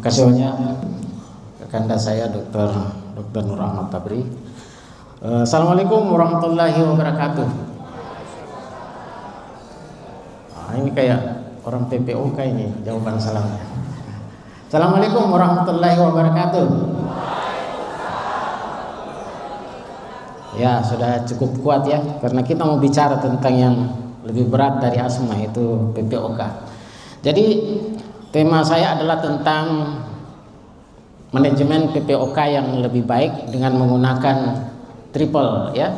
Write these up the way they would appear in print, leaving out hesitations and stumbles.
Makasih banyak Kakanda saya Dr. Nur Ahmad Tabri. Assalamualaikum warahmatullahi wabarakatuh. Ini kayak orang PPOK ini jawaban salamnya. Assalamualaikum warahmatullahi wabarakatuh. Ya, sudah cukup kuat ya, karena kita mau bicara tentang yang lebih berat dari asma, itu PPOK. Jadi tema saya adalah tentang manajemen PPOK yang lebih baik dengan menggunakan triple ya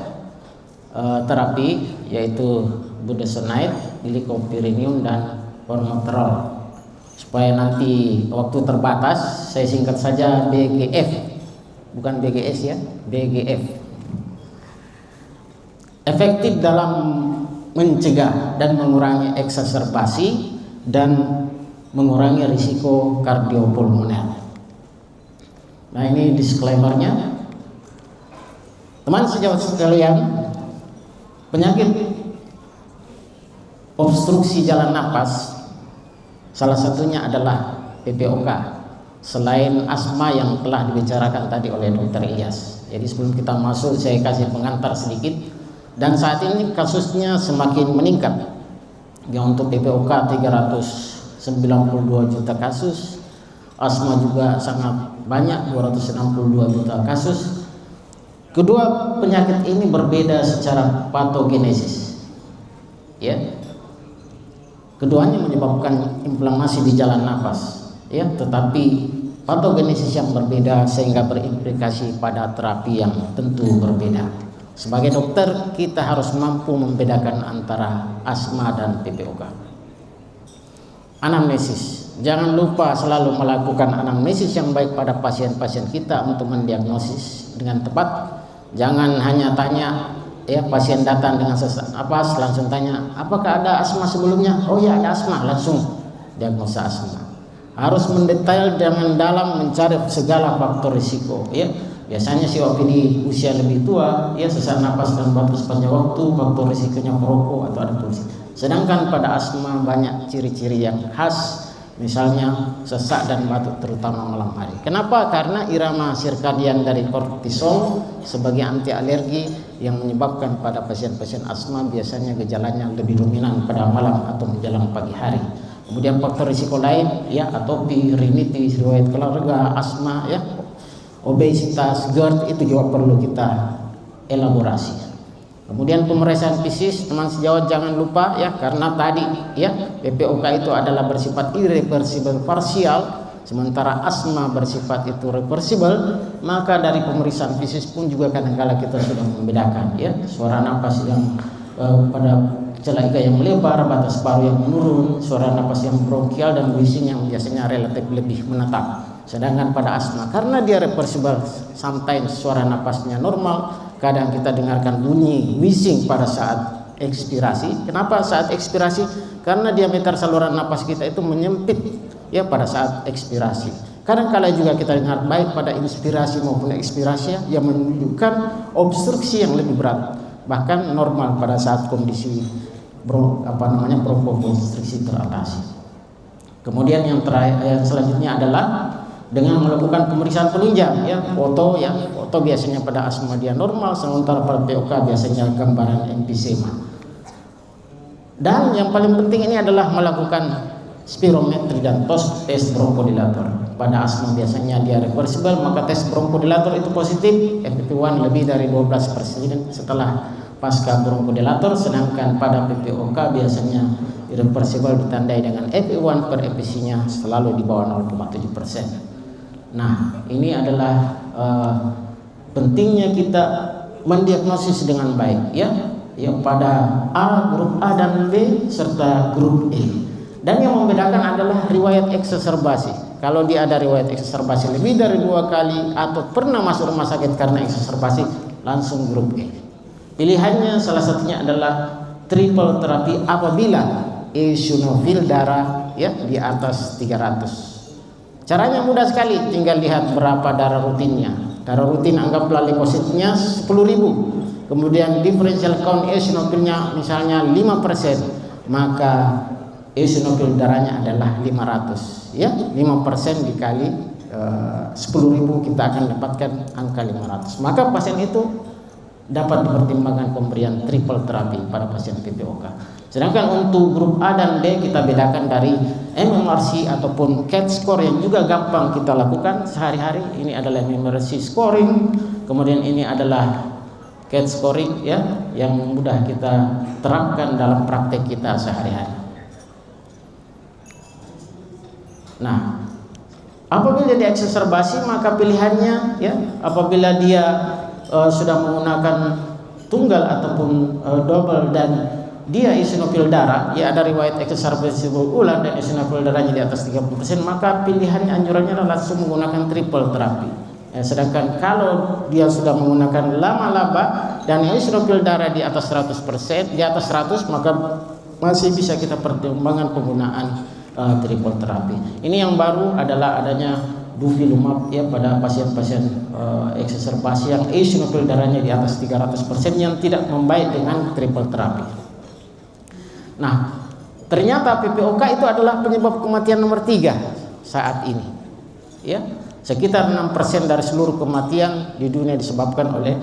terapi, yaitu budesonide, glycopyrronium, dan formoterol. Supaya nanti waktu terbatas, saya singkat saja BGF, bukan BGS ya, BGF. Efektif dalam mencegah dan mengurangi eksaserbasi dan mengurangi risiko kardiopulmoner. Nah, ini disclaimernya. Teman sejawat sekalian, penyakit obstruksi jalan napas salah satunya adalah PPOK, selain asma yang telah dibicarakan tadi oleh Dr. Ilyas. Jadi sebelum kita masuk, saya kasih pengantar sedikit. Dan saat ini kasusnya semakin meningkat ya. Untuk PPOK 392 juta kasus, asma juga sangat banyak, 262 juta kasus. Kedua penyakit ini berbeda secara patogenesis ya. Keduanya menyebabkan inflamasi di jalan nafas ya, tetapi patogenesis yang berbeda sehingga berimplikasi pada terapi yang tentu berbeda. Sebagai dokter, kita harus mampu membedakan antara asma dan PPOK. Anamnesis. Jangan lupa selalu melakukan anamnesis yang baik pada pasien-pasien kita untuk mendiagnosis dengan tepat. Jangan hanya tanya ya, pasien datang dengan sesak napas langsung tanya, apakah ada asma sebelumnya? Oh ya, ada asma, langsung diagnosa asma. Harus mendetail dengan dalam mencari segala faktor risiko ya. Biasanya COPD usia lebih tua ya, sesak napas dan batuk sepanjang waktu, faktor risikonya merokok atau ada polusi. Sedangkan pada asma banyak ciri-ciri yang khas, misalnya sesak dan batuk terutama malam hari. Kenapa? Karena irama sirkadian dari kortisol sebagai anti alergi yang menyebabkan pada pasien-pasien asma biasanya gejalanya lebih dominan pada malam atau menjelang pagi hari. Kemudian faktor risiko lain ya, atopi, rinitis, riwayat keluarga asma ya, obesitas, GERD, itu juga perlu kita elaborasi. Kemudian pemeriksaan fisik, teman sejawat jangan lupa ya, karena tadi ya PPOK itu adalah bersifat irreversible parsial, sementara asma bersifat itu reversible. Maka dari pemeriksaan fisik pun juga kadang-kala kita sudah membedakan ya, suara napas yang pada celah iga yang melebar, batas paru yang menurun, suara napas yang bronkial, dan wheezing yang biasanya relatif lebih menetap. Sedangkan pada asma, karena dia reversible, sometimes suara napasnya normal, kadang kita dengarkan bunyi wheezing pada saat ekspirasi. Kenapa saat ekspirasi? Karena diameter saluran napas kita itu menyempit ya pada saat ekspirasi. Kadang-kala juga kita dengar baik pada inspirasi maupun ekspirasi yang menunjukkan obstruksi yang lebih berat, bahkan normal pada saat kondisi bronkokonstriksi teratasi. Kemudian yang selanjutnya adalah dengan melakukan pemeriksaan penunjang ya, foto ya. Foto biasanya pada asma dia normal, sementara pada POK biasanya gambaran emfisema. Dan yang paling penting ini adalah melakukan spirometri dan tes bronkodilator. Pada asma biasanya dia reversible, maka tes bronkodilator itu positif, FEV1 lebih dari 12% setelah pasca bronkodilator. Sedangkan pada PPOK biasanya irreversible ditandai dengan FEV1 per FVC-nya selalu di bawah 0,7%. Nah, ini adalah pentingnya kita mendiagnosis dengan baik ya, yang pada A, grup A dan B serta grup E. Dan yang membedakan adalah riwayat eksaserbasi. Kalau dia ada riwayat eksaserbasi lebih dari 2 kali atau pernah masuk rumah sakit karena eksaserbasi, langsung grup E. Pilihannya salah satunya adalah triple terapi apabila eosinofil darah ya di atas 300. Caranya mudah sekali, tinggal lihat berapa darah rutinnya. Darah rutin anggaplah leukositnya 10.000. Kemudian differential count eosinofilnya misalnya 5%, maka eosinofil darahnya adalah 500, ya 5% dikali 10.000 kita akan dapatkan angka 500. Maka pasien itu dapat dipertimbangkan pemberian triple terapi pada pasien PPOK. Sedangkan untuk grup A dan D kita bedakan dari MMRC ataupun CAT score yang juga gampang kita lakukan sehari-hari. Ini adalah MMRC scoring, kemudian ini adalah CAT scoring, ya, yang mudah kita terapkan dalam praktek kita sehari-hari. Nah, apabila dia eksaserbasi maka pilihannya, ya, apabila dia sudah menggunakan tunggal ataupun double dan dia eosinofil darah, ya ada riwayat eksaserbasi berulang dan eosinofil darahnya di atas 30%, maka pilihannya anjurannya adalah langsung menggunakan triple terapi. Sedangkan kalau dia sudah menggunakan laba-laba dan eosinofil darah di atas 100%, di atas 100, maka masih bisa kita pertimbangkan penggunaan triple terapi. Ini yang baru adalah adanya dupilumab, ya, pada pasien-pasien eksaserbasi yang eosinofil darahnya di atas 300% yang tidak membaik dengan triple terapi. Nah, ternyata PPOK itu adalah penyebab kematian nomor 3 saat ini, ya. Sekitar 6% dari seluruh kematian di dunia disebabkan oleh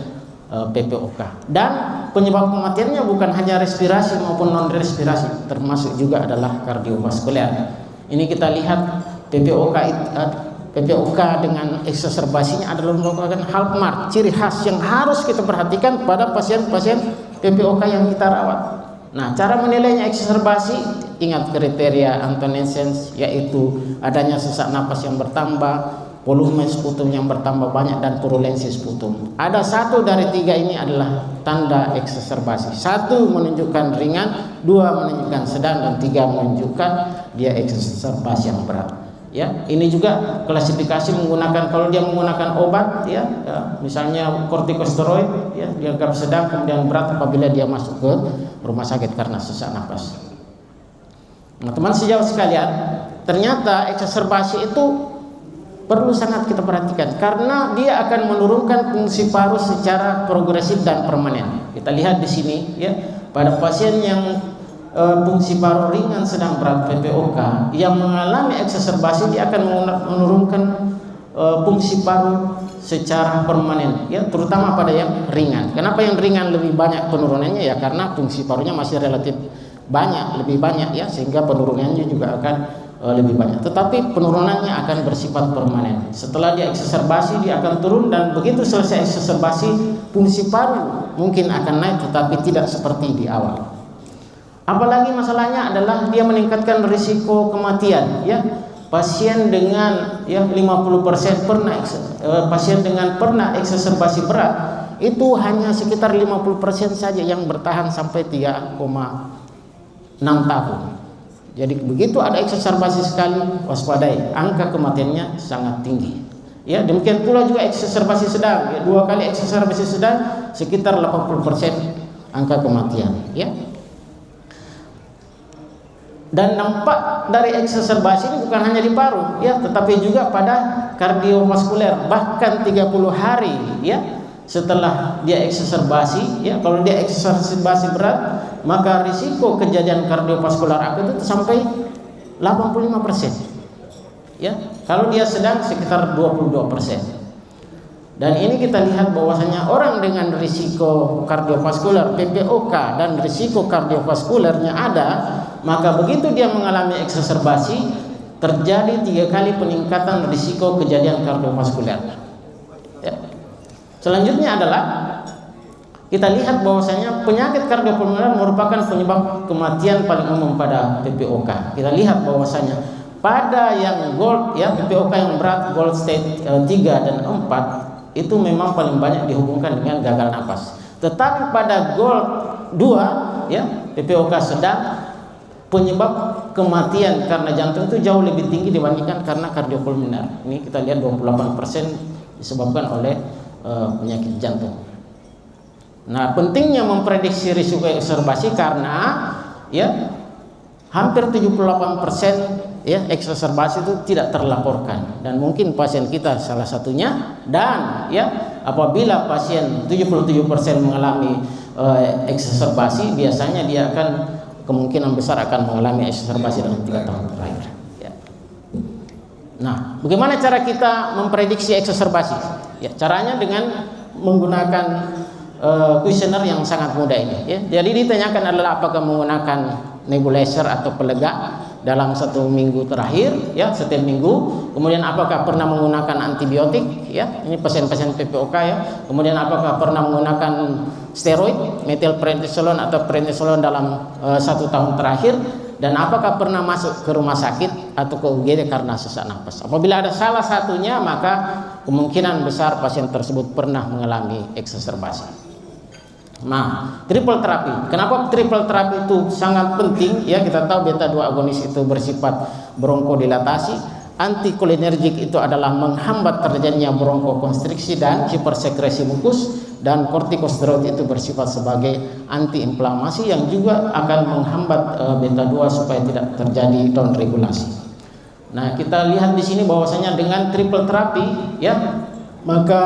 PPOK. Dan penyebab kematiannya bukan hanya respirasi maupun non respirasi, termasuk juga adalah kardiovaskuler. Ini kita lihat PPOK dengan eksaserbasinya adalah merupakan hallmark, ciri khas yang harus kita perhatikan pada pasien-pasien PPOK yang kita rawat. Nah, cara menilainya eksaserbasi, ingat kriteria Antonescence, yaitu adanya sesak napas yang bertambah, volume sputum yang bertambah banyak, dan purulensi sputum. Ada 1 dari 3 ini adalah tanda eksaserbasi. 1 menunjukkan ringan, 2 menunjukkan sedang, dan 3 menunjukkan dia eksaserbasi yang berat. Ya, ini juga klasifikasi menggunakan, kalau dia menggunakan obat, ya, misalnya kortikosteroid, ya, dianggap sedang, kemudian berat apabila dia masuk ke rumah sakit karena sesak napas. Nah, teman sejauh sekalian, ternyata eksaserbasi itu perlu sangat kita perhatikan karena dia akan menurunkan fungsi paru secara progresif dan permanen. Kita lihat di sini, ya, pada pasien yang fungsi paru ringan sedang berat PPOK yang mengalami eksaserbasi, dia akan menurunkan fungsi paru secara permanen, ya, terutama pada yang ringan. Kenapa yang ringan lebih banyak penurunannya? Ya karena fungsi parunya masih relatif banyak, lebih banyak, ya, sehingga penurunannya juga akan lebih banyak. Tetapi penurunannya akan bersifat permanen. Setelah dia eksaserbasi dia akan turun, dan begitu selesai eksaserbasi fungsi paru mungkin akan naik, tetapi tidak seperti di awal. Apalagi masalahnya adalah dia meningkatkan risiko kematian, ya. Pasien dengan, ya, 50% pasien dengan pernah eksaserbasi berat itu hanya sekitar 50% saja yang bertahan sampai 3,6 tahun. Jadi begitu ada eksaserbasi sekali, waspadai, angka kematiannya sangat tinggi. Ya, demikian pula juga eksaserbasi sedang, ya, 2 kali eksaserbasi sedang sekitar 80% angka kematian, ya. Dan dampak dari eksaserbasi ini bukan hanya di paru, ya, tetapi juga pada kardiovaskuler. Bahkan 30 hari, ya, setelah dia eksaserbasi, ya, kalau dia eksaserbasi berat, maka risiko kejadian kardiovaskular akut itu sampai 85%. Ya, kalau dia sedang sekitar 22%. Dan ini kita lihat bahwasanya orang dengan risiko kardiovaskuler PPOK dan risiko kardiovaskulernya ada, maka begitu dia mengalami eksaserbasi terjadi 3 kali peningkatan risiko kejadian kardiovaskuler. Ya. Selanjutnya adalah kita lihat bahwasanya penyakit kardiopulmoner merupakan penyebab kematian paling umum pada PPOK. Kita lihat bahwasanya pada yang gold, ya, PPOK yang berat gold stage 3 dan 4 itu memang paling banyak dihubungkan dengan gagal napas. Tetapi pada gold 2, ya, PPOK sedang, penyebab kematian karena jantung itu jauh lebih tinggi dibandingkan karena kardiopulmoner. Ini kita lihat 28% disebabkan oleh penyakit jantung. Nah, pentingnya memprediksi risiko eksaserbasi karena, ya, hampir 78%, ya, eksaserbasi itu tidak terlaporkan, dan mungkin pasien kita salah satunya. Dan, ya, apabila pasien 77% mengalami eksaserbasi, biasanya dia akan kemungkinan besar akan mengalami eksaserbasi dalam 3 tahun terakhir. Ya. Nah, bagaimana cara kita memprediksi eksaserbasi? Ya, caranya dengan menggunakan kuesioner yang sangat mudah ini. Ya. Jadi ditanyakan adalah apakah menggunakan nebulizer atau pelega dalam 1 minggu terakhir, ya, setiap minggu. Kemudian apakah pernah menggunakan antibiotik, ya, ini pasien-pasien PPOK, ya. Kemudian apakah pernah menggunakan steroid, metilprednisolon atau prednisolon dalam 1 tahun terakhir, dan apakah pernah masuk ke rumah sakit atau ke UGD karena sesak nafas. Apabila ada salah satunya, maka kemungkinan besar pasien tersebut pernah mengalami eksaserbasi. Nah, triple terapi. Kenapa triple terapi itu sangat penting? Ya, kita tahu beta 2 agonis itu bersifat bronkodilatasi, antikolinergik itu adalah menghambat terjadinya bronkokonstriksi dan hipersekresi mukus, dan kortikosteroid itu bersifat sebagai antiinflamasi yang juga akan menghambat beta 2 supaya tidak terjadi down regulasi. Nah, kita lihat di sini bahwasanya dengan triple terapi, ya, maka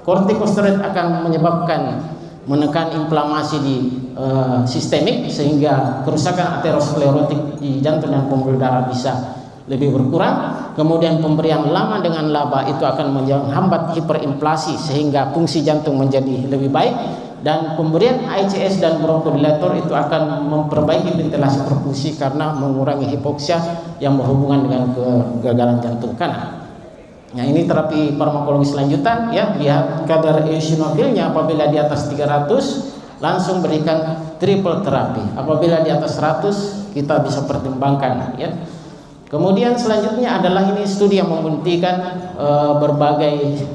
kortikosteroid akan menyebabkan menekan inflamasi di sistemik sehingga kerusakan aterosklerotik di jantung dan pembuluh darah bisa lebih berkurang. Kemudian pemberian lama dengan laba itu akan menghambat hiperinflasi sehingga fungsi jantung menjadi lebih baik, dan pemberian ACS dan bronkodilator itu akan memperbaiki ventilasi perfusi karena mengurangi hipoksia yang berhubungan dengan kegagalan jantung kanan. Nah, ini terapi farmakologis lanjutan, ya. Lihat kadar eosinofilnya, apabila di atas 300 langsung berikan triple terapi. Apabila di atas 100 kita bisa pertimbangkan, ya. Kemudian selanjutnya adalah ini studi yang membuktikan berbagai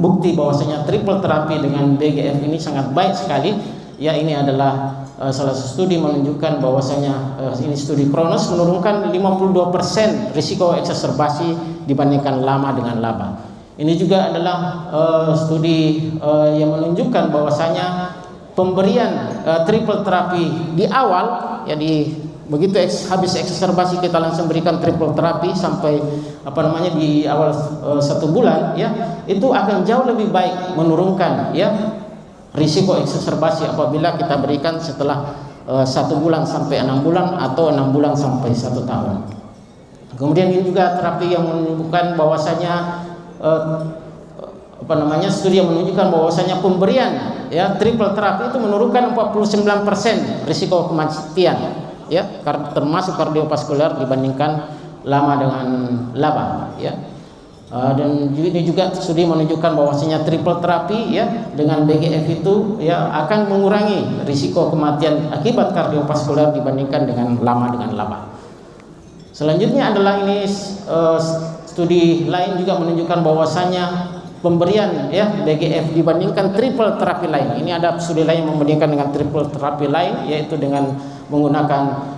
bukti bahwasanya triple terapi dengan BGF ini sangat baik sekali. Ya, ini adalah salah satu studi menunjukkan bahwasanya ini studi Kronos menurunkan 52% risiko eksaserbasi dibandingkan lama dengan laba. Ini juga adalah studi yang menunjukkan bahwasanya pemberian triple terapi di awal, ya, begitu habis eksaserbasi kita langsung berikan triple terapi sampai di awal 1 bulan, ya, itu akan jauh lebih baik menurunkan, ya, risiko eksaserbasi apabila kita berikan setelah 1 bulan sampai 6 bulan atau 6 bulan sampai 1 tahun. Kemudian ini juga terapi yang menunjukkan bahwasanya studi yang menunjukkan bahwasanya pemberian, ya, triple terapi itu menurunkan 49% risiko kematian, ya, termasuk kardiovaskuler dibandingkan lama dengan laba, ya. Dan ini juga studi menunjukkan bahwasanya triple terapi, ya, dengan BGF itu, ya, akan mengurangi risiko kematian akibat kardiovaskuler dibandingkan dengan lama dengan laba. Selanjutnya adalah ini studi lain juga menunjukkan bahwasanya pemberian, ya, BGF dibandingkan triple terapi lain. Ini ada studi lain yang membandingkan dengan triple terapi lain, yaitu dengan menggunakan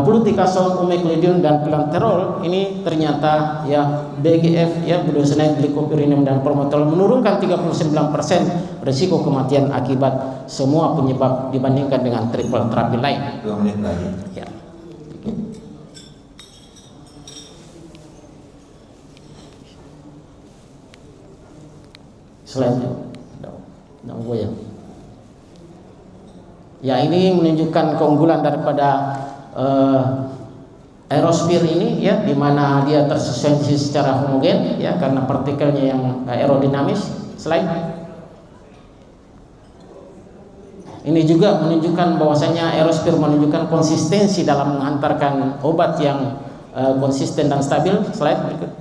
fluticasone, umeclidine dan planterol. Ini ternyata, ya, BGF, ya, budesonide, glycopyridine dan formoterol menurunkan 39% risiko kematian akibat semua penyebab dibandingkan dengan triple terapi lain. 2 menit lagi. Ya. Selanjutnya, ya, ini menunjukkan keunggulan daripada aerosphere ini, ya, di mana dia tersuspensi secara homogen, ya, karena partikelnya yang aerodinamis. Slide. Ini juga menunjukkan bahwasanya aerosphere menunjukkan konsistensi dalam menghantarkan obat yang konsisten dan stabil. Slide berikut.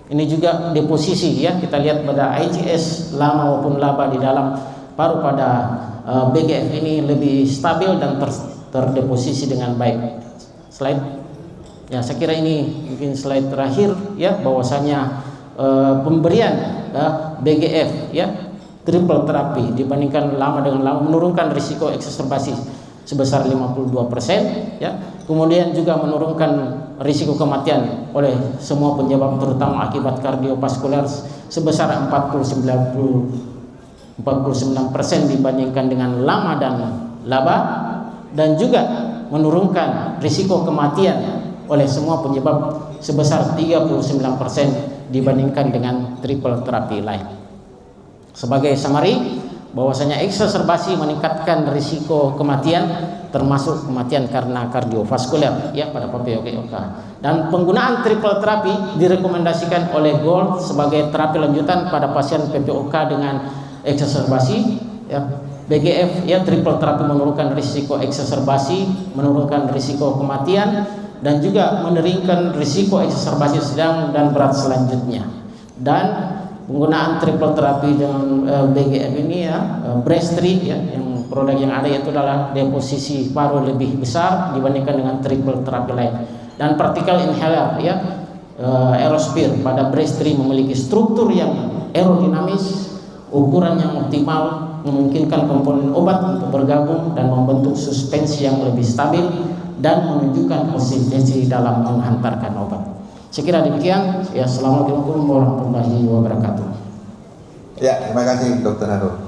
Ini juga deposisi, ya, kita lihat pada IGS lama maupun laba di dalam paru pada BGF ini lebih stabil dan terdeposisi dengan baik. Slide. Ya, saya kira ini mungkin slide terakhir, ya, bahwasanya pemberian BGF, ya, triple terapi dibandingkan lama dengan lama menurunkan risiko eksaserbasi sebesar 52%, ya. Kemudian juga menurunkan risiko kematian oleh semua penyebab terutama akibat kardiovaskuler sebesar 49% dibandingkan dengan lama dan laba, dan juga menurunkan risiko kematian oleh semua penyebab sebesar 39% dibandingkan dengan triple terapi lain. Sebagai summary, bahwasanya eksaserbasi meningkatkan risiko kematian, termasuk kematian karena kardiovaskuler ya pada PPOK. Dan penggunaan triple terapi direkomendasikan oleh GOLD sebagai terapi lanjutan pada pasien PPOK dengan eksaserbasi ya. BGF ya, triple terapi menurunkan risiko eksaserbasi, menurunkan risiko kematian, dan juga menurunkan risiko eksaserbasi sedang dan berat selanjutnya. Dan penggunaan triple terapi dengan BGF ini ya, Breztri ya, yang produk yang ada itu adalah deposisi paru lebih besar dibandingkan dengan triple terapi lain. Dan partikel inhaler ya, Aerosphere pada Breztri memiliki struktur yang aerodinamis, ukuran yang optimal, memungkinkan komponen obat untuk bergabung dan membentuk suspensi yang lebih stabil dan menunjukkan konsistensi dalam menghantarkan obat. Sekira demikian ya. Assalamualaikum warahmatullahi wabarakatuh. Ya, terima kasih Dr. Harun.